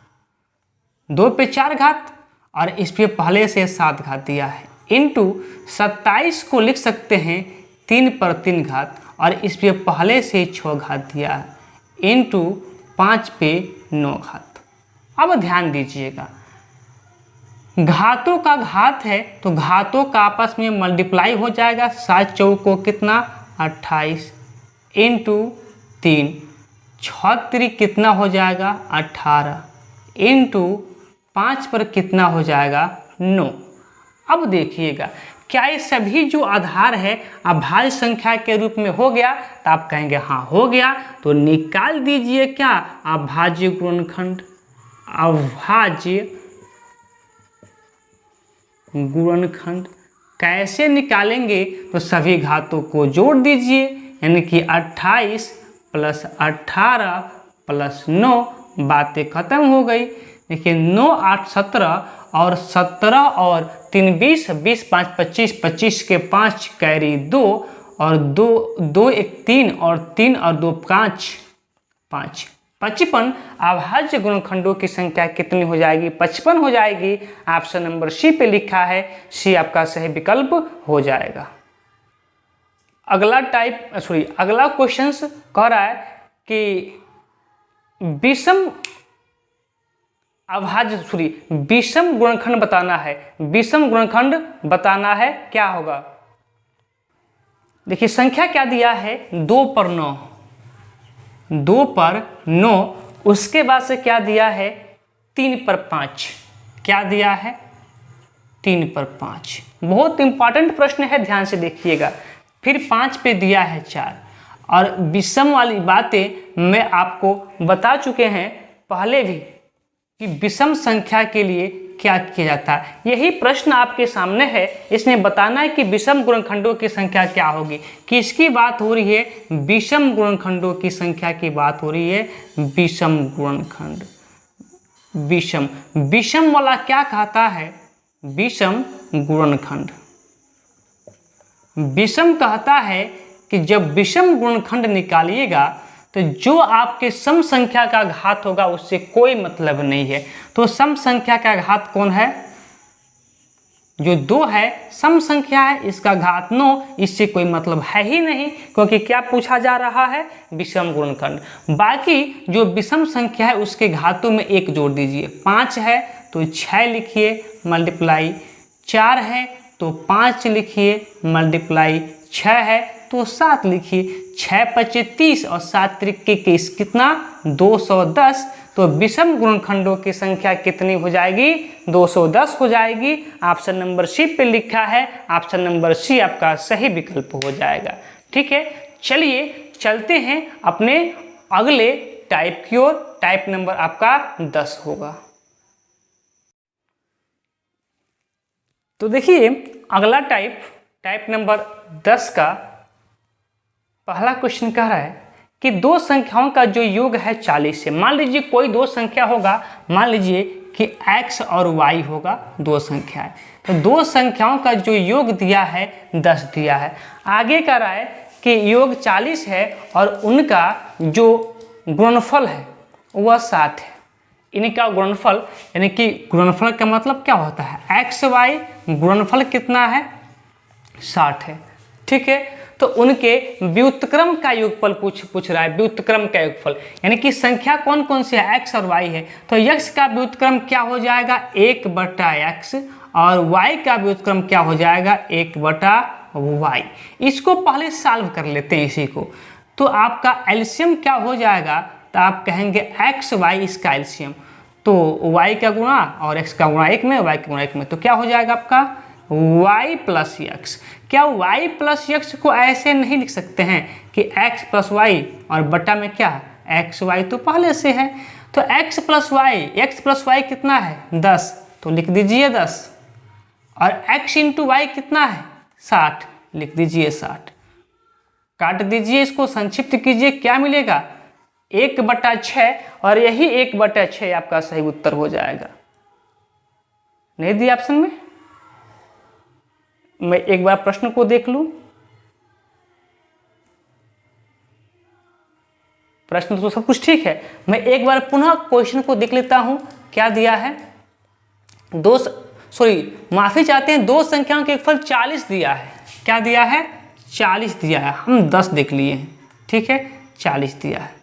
2 पे 4 घात और इस पे पहले से 7 घात दिया है, इंटू 27 को लिख सकते हैं 3 पर 3 घात और इस पे पहले से 6 घात दिया है, इंटू 5 पे 9 घात। अब ध्यान दीजिएगा, घातों का घात है तो घातों का आपस में मल्टीप्लाई हो जाएगा। 7 चौको कितना 28 इंटू 3, 6 3 कितना हो जाएगा 18 इंटू 5 पर कितना हो जाएगा 9। अब देखिएगा क्या ये सभी जो आधार है अभाज्य संख्या के रूप में हो गया? तो आप कहेंगे हाँ हो गया। तो निकाल दीजिए क्या अभाज्य गुणनखंड, अभाज्य गुणनखंड। कैसे निकालेंगे? तो सभी घातों को जोड़ दीजिए, यानी कि 28 प्लस 18 प्लस 9, बातें खत्म हो गई। देखिए 9 8 17 और 17 और 3 20, 20 5 25, 25 के 5 कैरी 2 और 2 2 1 3 और 3 और 2 5, 5 55। अभाज्य गुणनखंडों की संख्या कितनी हो जाएगी? 55 हो जाएगी। ऑप्शन नंबर सी पे लिखा है, सी आपका सही विकल्प हो जाएगा। अगला अगला क्वेश्चन कह रहा है कि विषम गुणनखंड बताना है। विषम गुणनखंड बताना है, क्या होगा? देखिए संख्या क्या दिया है 2 पर 9, 2 पर 9, उसके बाद से क्या दिया है 3 पर 5, क्या दिया है 3 पर 5। बहुत इंपॉर्टेंट प्रश्न है, ध्यान से देखिएगा। फिर 5 पे दिया है 4 और विषम वाली बातें मैं आपको बता चुके हैं पहले भी कि विषम संख्या के लिए क्या किया जाता है। यही प्रश्न आपके सामने है, इसमें बताना है कि विषम गुणनखंडों की संख्या क्या होगी। किसकी बात हो रही है? विषम गुणनखंडों की संख्या की बात हो रही है। विषम गुणनखंड, विषम, विषम वाला क्या कहता है? विषम गुणनखंड। विषम कहता है कि जब विषम गुणनखंड निकालिएगा तो जो आपके सम संख्या का घात होगा उससे कोई मतलब नहीं है। तो सम संख्या का घात कौन है? जो 2 है सम संख्या है, इसका घात 9, इससे कोई मतलब है ही नहीं, क्योंकि क्या पूछा जा रहा है? विषम गुणनखंड। बाकी जो विषम संख्या है उसके घातों में 1 जोड़ दीजिए। 5 है तो 6 लिखिए मल्टीप्लाई, 4 है तो 5 लिखिए मल्टीप्लाई, 6 है तो 7 लिखिए। 6 5 30 और 7 3 21, कितना 210। तो विषम गुणनखंडों की संख्या कितनी हो जाएगी? 210 हो जाएगी। ऑप्शन नंबर सी पे लिखा है, ऑप्शन नंबर सी आपका सही विकल्प हो जाएगा। ठीक है, चलिए चलते हैं अपने अगले टाइप की ओर। टाइप नंबर आपका 10 होगा। तो देखिए अगला टाइप नंबर 10 का पहला क्वेश्चन कह रहा है कि 2 संख्याओं का जो योग है 40 है। मान लीजिए कोई 2 संख्या होगा, मान लीजिए कि x और y होगा 2 संख्या है, तो 2 संख्याओं का जो योग दिया है 10 दिया है। आगे कह रहा है कि योग 40 है और उनका जो गुणनफल है वह 60 है। इनका गुणनफल यानी कि गुणनफल का मतलब क्या होता है, एक्स वाई गुणनफल कितना है, 60 है। ठीक है, तो उनके व्युत्क्रम का योगफल पूछ रहा है, व्युत्क्रम का योगफल यानी कि संख्या कौन कौन सी है, एक्स और वाई है। तो एक्स का व्युत्क्रम क्या हो जाएगा, 1/x, और y का व्युत्क्रम क्या हो जाएगा, 1/y। इसको पहले सॉल्व कर लेते हैं इसी को। तो आपका एलसीएम क्या हो जाएगा, तो आप कहेंगे एक्स वाई इसका एलसीएम, तो y का गुणा और x का गुणा 1 में, y का गुणा 1 में, तो क्या हो जाएगा आपका y प्लस एक्स। क्या y प्लस एक्स को ऐसे नहीं लिख सकते हैं कि x प्लस वाई और बटा में क्या है एक्स वाई, तो पहले से है। तो x प्लस वाई कितना है 10, तो लिख दीजिए 10, और x इंटू वाई कितना है 60, लिख दीजिए 60। काट दीजिए, इसको संक्षिप्त कीजिए, क्या मिलेगा 1/6, और यही 1/6 आपका सही उत्तर हो जाएगा। नहीं दिया ऑप्शन में, मैं एक बार प्रश्न को देख लूं। प्रश्न तो सब कुछ ठीक है, मैं एक बार पुनः क्वेश्चन को देख लेता हूं क्या दिया है। माफी चाहते हैं, दो संख्याओं के योगफल 40 दिया है। क्या दिया है, 40 दिया है, हम 10 देख लिए हैं। ठीक है, 40 दिया है,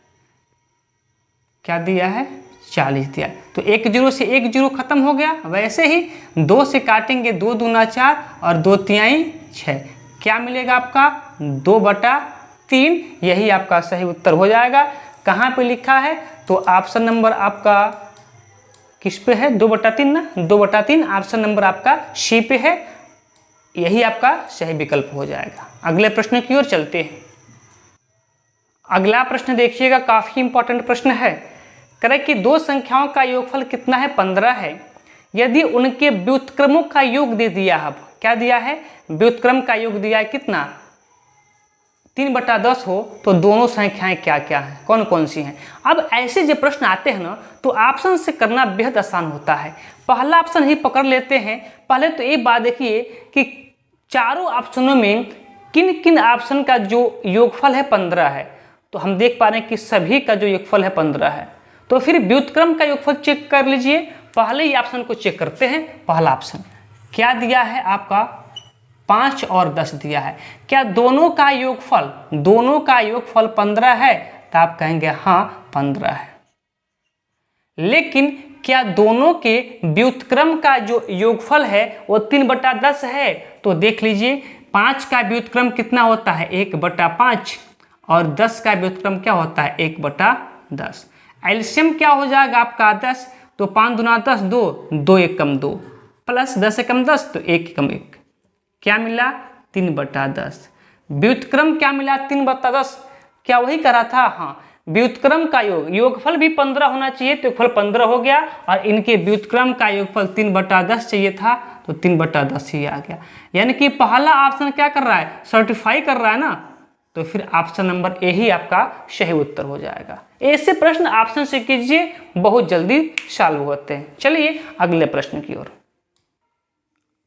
क्या दिया है 40 दिया है। तो 1 0 से 1 0 खत्म हो गया। वैसे ही 2 से काटेंगे, 2 दूना 4 और 2 तिहाई 6, क्या मिलेगा आपका 2/3, यही आपका सही उत्तर हो जाएगा। कहाँ पे लिखा है, तो ऑप्शन नंबर आपका किस पे है, 2/3 ना, 2/3 ऑप्शन नंबर आपका सी पे है, यही आपका सही विकल्प हो जाएगा। अगले प्रश्न की ओर चलते हैं। अगला प्रश्न देखिएगा, काफी इंपॉर्टेंट प्रश्न है। करें कि दो संख्याओं का योगफल कितना है, 15 है। यदि उनके व्युत्क्रमों का योग दे दिया, अब क्या दिया है, व्युत्क्रम का योग दिया है कितना 3/10 हो, तो दोनों संख्याएं क्या क्या हैं, कौन कौन सी हैं। अब ऐसे जब प्रश्न आते हैं ना, तो ऑप्शन से करना बेहद आसान होता है। पहला ऑप्शन ही पकड़ लेते हैं। पहले तो एक बात देखिए कि चारों ऑप्शनों में किन किन ऑप्शन का जो योगफल है 15 है, तो हम देख पा रहे हैं कि सभी का जो योगफल है 15 है। तो फिर व्युत्क्रम का योगफल चेक कर लीजिए। पहले ही ऑप्शन को चेक करते हैं। पहला ऑप्शन क्या दिया है आपका, 5 और 10 दिया है। क्या दोनों का योगफल 15 है, तो आप कहेंगे हाँ 15 है। लेकिन क्या दोनों के व्युत्क्रम का जो योगफल है वो 3/10 है, तो देख लीजिए 5 का व्युत्क्रम कितना होता है 1/5, और 10 का व्युत्क्रम क्या होता है 1/10। एलसीएम क्या हो जाएगा आपका 10, तो 5 दूना 10, 2 1 कम 2, प्लस 10 एकम 10, तो 1 कम 1, क्या मिला 3/10। व्युत्क्रम क्या मिला 3/10, क्या वही करा था, हाँ व्युत्क्रम का योगफल भी 15 होना चाहिए, तो योगफल 15 हो गया, और इनके व्युत्क्रम का योगफल 3/10 चाहिए था, तो 3/10 ही आ गया। यानी कि पहला ऑप्शन क्या कर रहा है, सर्टिफाई कर रहा है ना, तो फिर ऑप्शन नंबर ए ही आपका सही उत्तर हो जाएगा। ऐसे प्रश्न ऑप्शन से कीजिए, बहुत जल्दी सॉल्व होते हैं। चलिए अगले प्रश्न की ओर।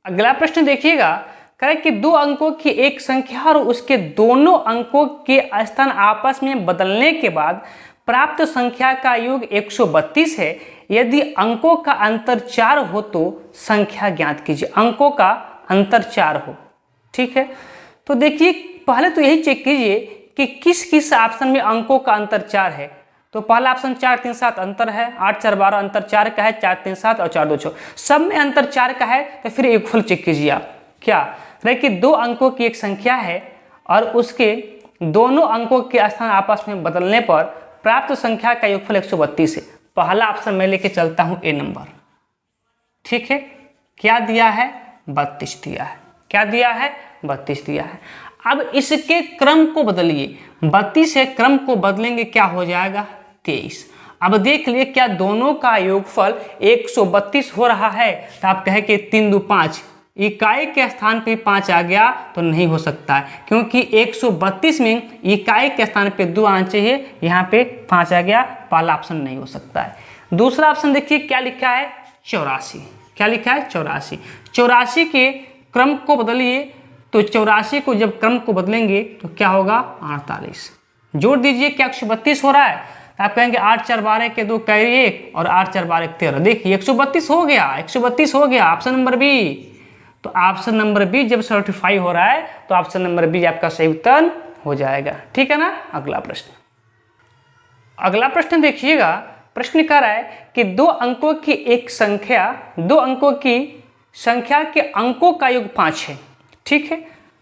अगला प्रश्न देखिएगा, करें कि 2 अंकों की एक संख्या और उसके दोनों अंकों के स्थान आपस में बदलने के बाद प्राप्त संख्या का योग 132 है। यदि अंकों का अंतर 4 हो तो संख्या ज्ञात कीजिए। अंकों का अंतर 4 हो, ठीक है। तो देखिए पहले तो यही चेक कीजिए कि किस किस ऑप्शन में अंकों का अंतर 4 है। तो पहला ऑप्शन 4 3 7 अंतर है, 8 4 12 अंतर 4 का है, 4 3 7 और 4 2 6 सब में अंतर 4 का है। तो फिर योगफल चेक कीजिए आप, क्या कि 2 अंकों की एक संख्या है और उसके दोनों अंकों के स्थान आपस में बदलने पर प्राप्त संख्या का योगफल 132 है। पहला ऑप्शन मैं लेके चलता हूं ए नंबर, ठीक है। क्या दिया है 32 दिया है, क्या दिया है 32 दिया है। अब इसके क्रम को बदलिए, 32 से क्रम को बदलेंगे क्या हो जाएगा 23। अब देख लिए क्या दोनों का योगफल 132 हो रहा है, तो आप कहें कि 3 2 5, इकाई के स्थान पे 5 आ गया तो नहीं हो सकता है, क्योंकि 132 में इकाई के स्थान पे 2 आना चाहिए, यहाँ पे 5 आ गया, पहला ऑप्शन नहीं हो सकता है। दूसरा ऑप्शन देखिए क्या लिखा है 84, क्या लिखा है 84। 84 के क्रम को बदलिए तो 84 को जब क्रम को बदलेंगे तो क्या होगा 48। जोड़ दीजिए, क्या 132 हो रहा है? आप कहेंगे 8 4 12 के 2 कैरी 1 और 8 4 12 13। देखिए 132 हो गया, 132 हो गया, ऑप्शन नंबर बी। तो ऑप्शन नंबर बी जब सर्टिफाई हो रहा है तो ऑप्शन नंबर बी आपका सही उत्तर हो जाएगा। ठीक है ना। अगला प्रश्न, अगला प्रश्न देखिएगा। प्रश्न कह रहा है कि दो अंकों की संख्या के अंकों का योग 5 है। ठीक है,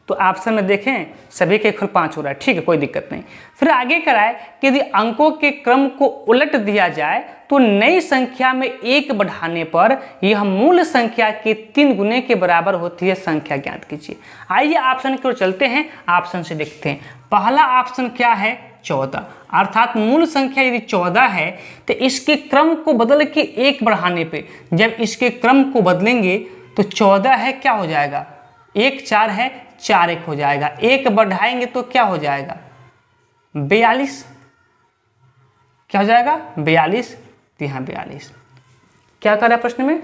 तो ऑप्शन में देखें सभी के कुल 5 हो रहा है। ठीक है, कोई दिक्कत नहीं। फिर आगे कराए कि यदि अंकों के क्रम को उलट दिया जाए तो नई संख्या में 1 बढ़ाने पर यह मूल संख्या के 3 गुने के बराबर होती है। संख्या ज्ञात कीजिए। आइए ऑप्शन की ओर चलते हैं, ऑप्शन से देखते हैं। पहला ऑप्शन क्या है? 14, अर्थात मूल संख्या यदि 14 है तो इसके क्रम को बदल के 1 बढ़ाने पे जब इसके क्रम को बदलेंगे तो 14 है, क्या हो जाएगा? 1 4 है, 4 1 हो जाएगा। 1 बढ़ाएंगे तो क्या हो जाएगा? 42। क्या हो जाएगा? 42। यहाँ 42। क्या कर रहा है प्रश्न में?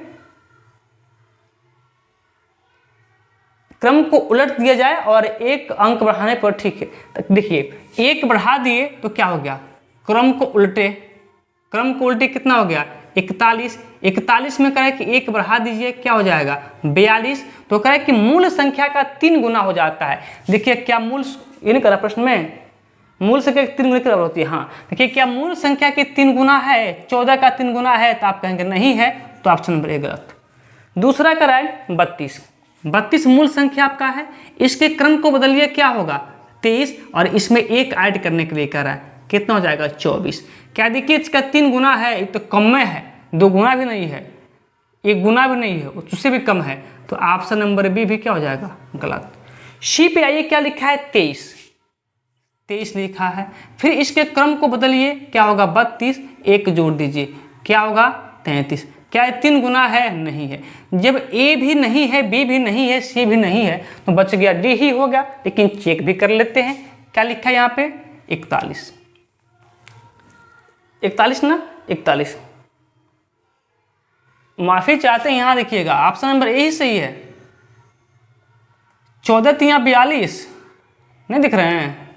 क्रम को उलट दिया जाए और 1 अंक बढ़ाने पर, ठीक है, देखिए 1 बढ़ा दिए तो क्या हो गया? क्रम को उल्टे कितना हो गया? 41। 41 में करें कि 1 बढ़ा दीजिए, क्या हो जाएगा? 42। तो करें कि मूल संख्या का 3 गुना हो जाता है। देखिए क्या मूल, ये नहीं करा प्रश्न में, मूल संख्या के 3 गुना के बराबर होती है। हाँ, देखिए क्या मूल संख्या के 3 गुना है? 14 का 3 गुना है? तो आप कहेंगे नहीं है, तो ऑप्शन नंबर ए गलत। दूसरा कराए 32। 32 मूल संख्या आपका है, इसके क्रम को बदलिए, क्या होगा? 23 और इसमें 1 ऐड करने के लिए कह रहा है, कितना हो जाएगा? 24। क्या देखिए इसका 3 गुना है, ये तो कम में है, 2 गुना भी नहीं है, 1 गुना भी नहीं है, उससे भी कम है। तो ऑप्शन नंबर बी भी क्या हो जाएगा? गलत। सी पे आइए, क्या लिखा है? 23 लिखा है। फिर इसके क्रम को बदलिए, क्या होगा? 32, 1 जोड़ दीजिए, क्या होगा? 33। क्या 3 गुना है? नहीं है। जब ए भी नहीं है, बी भी नहीं है, सी भी नहीं है, तो बच गया डी ही हो गया। लेकिन चेक भी कर लेते हैं, क्या लिखा है यहाँ पे? 41 ना, 41। माफी चाहते हैं, यहाँ देखिएगा ऑप्शन नंबर ए ही सही है। 14 3 42 नहीं दिख रहे हैं?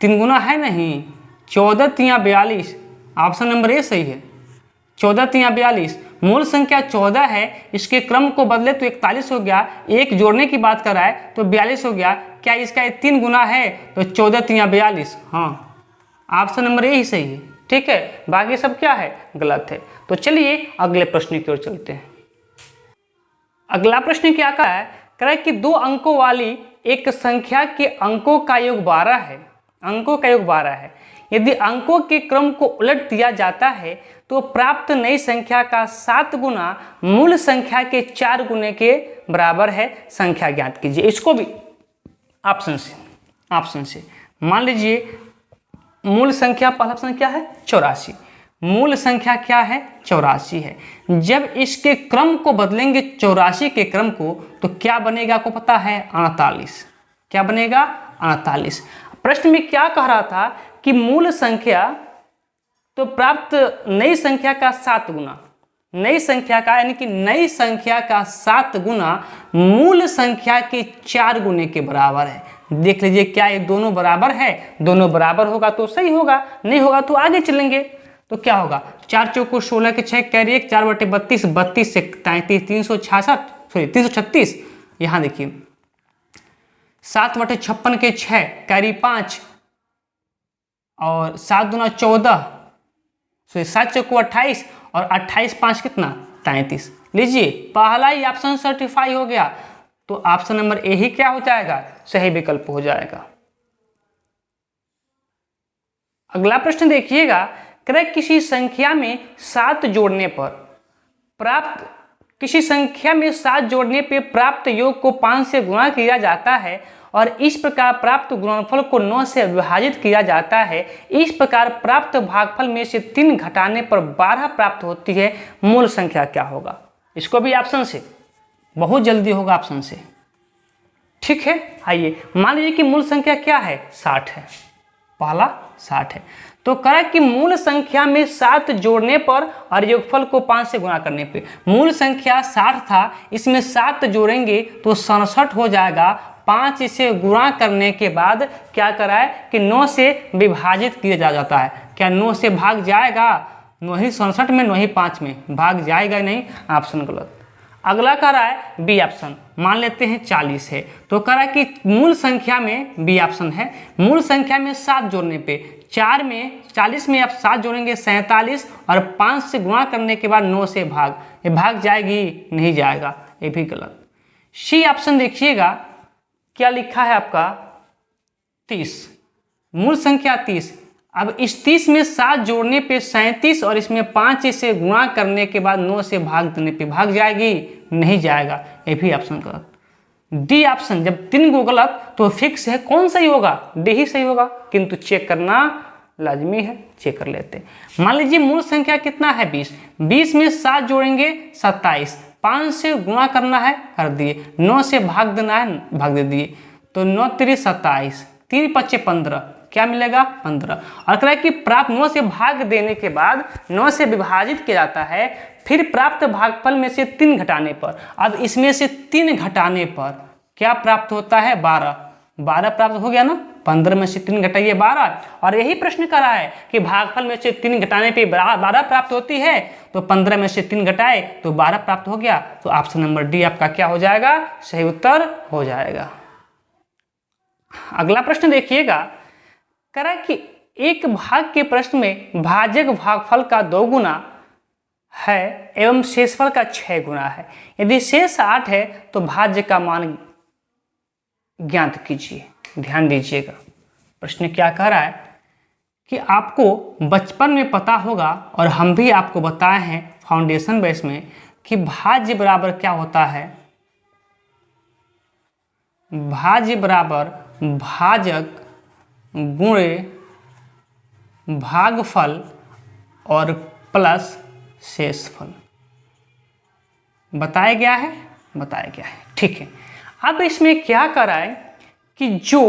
3 गुना है नहीं, 14 3 42, ऑप्शन नंबर ए सही है। 14 3 42 मूल संख्या 14 है, इसके क्रम को बदले तो 41 हो गया, 1 जोड़ने की बात कर रहा है तो 42 हो गया। क्या इसका 3 गुना है? तो 14 3 42, हाँ, ऑप्शन नंबर ए ही सही है। ठीक है, बाकी सब क्या है? गलत है। तो चलिए अगले प्रश्न की ओर चलते हैं। अगला प्रश्न क्या कहा है? कह रहा है कि 2 अंकों वाली एक संख्या के अंकों का योग 12 है। यदि अंकों के क्रम को उलट दिया जाता है तो प्राप्त नई संख्या का 7 गुना मूल संख्या के 4 गुने के बराबर है। संख्या ज्ञात कीजिए। इसको भी ऑप्शन से मान लीजिए, मूल संख्या पहला ऑप्शन क्या है? 84। मूल संख्या क्या है? 84 है। जब इसके क्रम को बदलेंगे 84 के क्रम को तो क्या बनेगा? आपको पता है? 48। क्या बनेगा? 48। प्रश्न में क्या कह रहा था कि मूल संख्या तो प्राप्त नई संख्या का 7 गुना, नई संख्या का यानी कि नई संख्या का 7 गुना मूल संख्या के 4 गुने के बराबर है। देख लीजिए क्या ये दोनों बराबर है? दोनों बराबर होगा तो सही होगा, नहीं होगा तो आगे चलेंगे। तो क्या होगा? 4 चौको 16 के 6 कैरी 1, 4 बटे 32, 32 से 33, 336। यहाँ देखिए 7 बटे 56 के 6 कैरी 5 और 7 दूना 14, 7 चौको 28 और 28 5 कितना? 33। लीजिए पहला ही ऑप्शन सर्टिफाई हो गया, तो ऑप्शन नंबर ए ही क्या हो जाएगा? सही विकल्प हो जाएगा। अगला प्रश्न देखिएगा, किसी संख्या में 7 जोड़ने पर प्राप्त योग को 5 से गुणा किया जाता है और इस प्रकार प्राप्त गुणनफल को 9 से विभाजित किया जाता है। इस प्रकार प्राप्त भागफल में से 3 घटाने पर 12 प्राप्त होती है। मूल संख्या क्या होगा? इसको भी ऑप्शन से, बहुत जल्दी होगा ऑप्शन से। ठीक है, आइए मान लीजिए कि मूल संख्या क्या है? 60 है। पहला 60 है, तो करें कि मूल संख्या में 7 जोड़ने पर और योगफल को 5 से गुणा करने पे, मूल संख्या 60 था, इसमें 7 जोड़ेंगे तो 67 हो जाएगा 5 से गुणा करने के बाद क्या करा है कि 9 से विभाजित किया जाता है। क्या 9 से भाग जाएगा? 9 ही 67 में, 9 ही 5 में, भाग जाएगा नहीं, ऑप्शन गलत। अगला कह रहा है बी ऑप्शन, मान लेते हैं 40 है, तो कह रहा है कि मूल संख्या में, बी ऑप्शन है, मूल संख्या में 7 जोड़ने पे 4 में 40 में आप 7 जोड़ेंगे 47 और 5 से गुणा करने के बाद 9 से भाग, ये भाग जाएगी? नहीं जाएगा, ये भी गलत। सी ऑप्शन देखिएगा क्या लिखा है आपका 30, मूल संख्या 30। अब इस 30 में 7 जोड़ने पे 37 और इसमें 5 से गुणा करने के बाद 9 से भाग देने पे भाग जाएगी? नहीं जाएगा, ये भी ऑप्शन गलत। डी ऑप्शन, जब 3 को गलत तो फिक्स है, कौन सही होगा? डी ही सही होगा, किंतु चेक करना लाजमी है, चेक कर लेते हैं। मान लीजिए मूल संख्या कितना है 20, 20 में 7 जोड़ेंगे 27, 5 से गुणा करना है, कर दिए, 9 से भाग देना है, भाग दे दिए, तो 9 3 27, 3 5 15, क्या मिलेगा? 15। और कह रहा है कि प्राप्त 9 से भाग देने के बाद 9 से विभाजित किया जाता है, फिर प्राप्त भागफल में से 3 घटाने पर, अब इसमें से 3 घटाने पर क्या प्राप्त होता है? 12। 12 प्राप्त हो गया ना, 15 में से 3 घटाइए 12, और यही प्रश्न कर रहा है कि भागफल में से 3 घटाने पे 12 प्राप्त होती है, तो 15 में से 3 घटाए तो 12 प्राप्त हो गया, तो ऑप्शन नंबर डी आपका क्या हो जाएगा? सही उत्तर हो जाएगा। अगला प्रश्न देखिएगा, कह रहा है कि एक भाग के प्रश्न में भाजक भागफल का 2 गुना है एवं शेषफल का 6 गुना है, यदि शेष 8 है तो भाज्य का मान ज्ञात कीजिए। ध्यान दीजिएगा, प्रश्न क्या कह रहा है कि आपको बचपन में पता होगा और हम भी आपको बताए हैं फाउंडेशन बेस में कि भाज्य बराबर क्या होता है? भाज्य बराबर भाजक गुणे भागफल और प्लस शेषफल। बताया गया है, बताया गया है, ठीक है। अब इसमें क्या कर रहा है कि जो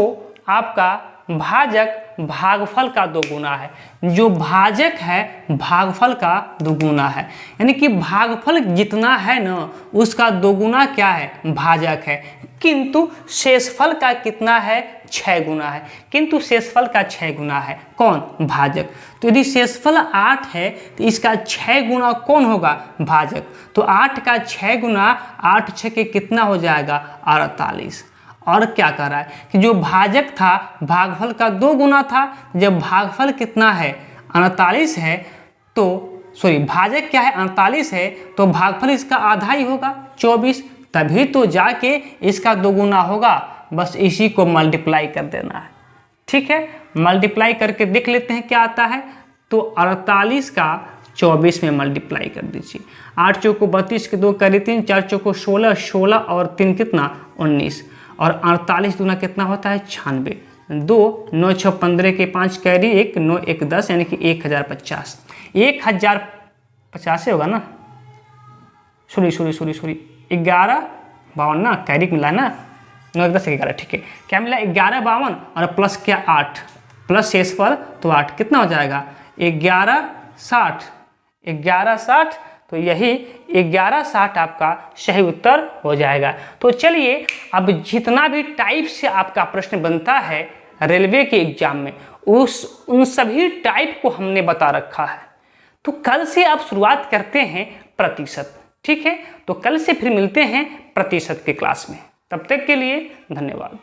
आपका भाजक भागफल का 2 गुना है, जो भाजक है भागफल का 2 गुना है, यानी कि भागफल जितना है ना उसका 2 गुना क्या है? भाजक है, किंतु शेषफल का कितना है? 6 गुना है, किंतु शेषफल का 6 गुना है, कौन? भाजक। तो यदि शेषफल 8 है तो इसका 6 गुना कौन होगा? भाजक। तो 8 का 6 गुना 8 6 के कितना हो जाएगा? 48। और क्या कर रहा है कि जो भाजक था भागफल का 2 गुना था, जब भागफल कितना है? 48 है, तो सॉरी भाजक क्या है? 48 है, तो भागफल इसका आधा ही होगा 24, तभी तो जाके इसका 2 गुना होगा। बस इसी को मल्टीप्लाई कर देना है, ठीक है। मल्टीप्लाई करके देख लेते हैं क्या आता है। तो 48 का 24 में मल्टीप्लाई कर दीजिए। 8 चौको 32 के 2 करी 3, 4 चौको 16, 16 और 3 कितना? 19, और 48 दूना कितना होता है? 96। 2 9 6 15 के 5 कैरी 1 9 1 10, यानी कि 1050। 1050 होगा ना, सॉरी 11 52 ना, कैरी मिला ना, 9 1 10 11, ठीक है। क्या मिला? 11 52 और प्लस क्या? 8 प्लस शेषफल तो 8 कितना हो जाएगा? 1160। 1160, तो यही 1160 आपका सही उत्तर हो जाएगा। तो चलिए, अब जितना भी टाइप से आपका प्रश्न बनता है रेलवे के एग्जाम में, उन सभी टाइप को हमने बता रखा है। तो कल से आप शुरुआत करते हैं प्रतिशत, ठीक है। तो कल से फिर मिलते हैं प्रतिशत के क्लास में, तब तक के लिए धन्यवाद।